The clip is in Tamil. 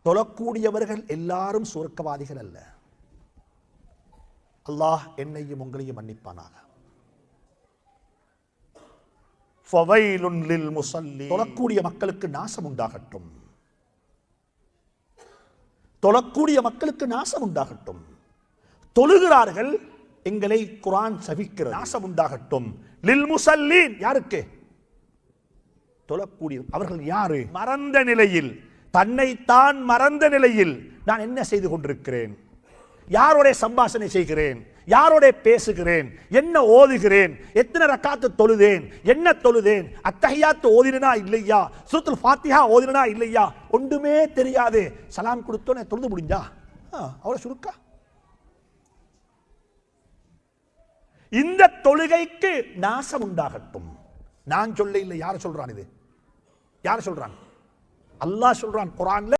தொழக்கூடியவர்கள் எல்லாரும் சுவர்க்கவாதிகள் அல்ல. அல்லாஹ் என்னையும் உங்களையும் மன்னிப்பானாக. தொழக்கூடிய மக்களுக்கு நாசம் உண்டாகட்டும். தொழக்கூடிய மக்களுக்கு நாசம் உண்டாகட்டும். தொழுகிறார்கள், எங்களை குர்ஆன் சபிக்கிறது. நாசம் உண்டாகட்டும். லில் முஸல்லீன், யாருக்கு? தொழக்கூடிய அவர்கள் யாரு? மறந்த நிலையில், தன்னைத்தான் மறந்த நிலையில் நான் என்ன செய்து கொண்டிருக்கிறேன், யாரோட சம்பாஷணை செய்கிறேன், யாரோட பேசுகிறேன், என்ன ஓதுகிறேன், எத்தனை ரக்காத்து தொழுதேன், என்ன தொழுதேன், அத்தஹியாத்து ஓதினா இல்லையா, சூரத்துல் ஃபாத்திஹா ஓதினா இல்லையா, ஒன்றுமே தெரியாது. சலாம் கொடுத்தோன்னே தொழுது முடிஞ்சா அவ்வளவு சுருக்கா. இந்த தொழுகைக்கு நாசம் உண்டாகட்டும். நான் சொல்ல இல்லை, யார் சொல்றான்? இது யார் சொல்றான்? அல்லாஹ் சொல்றான் குர்ஆன்ல.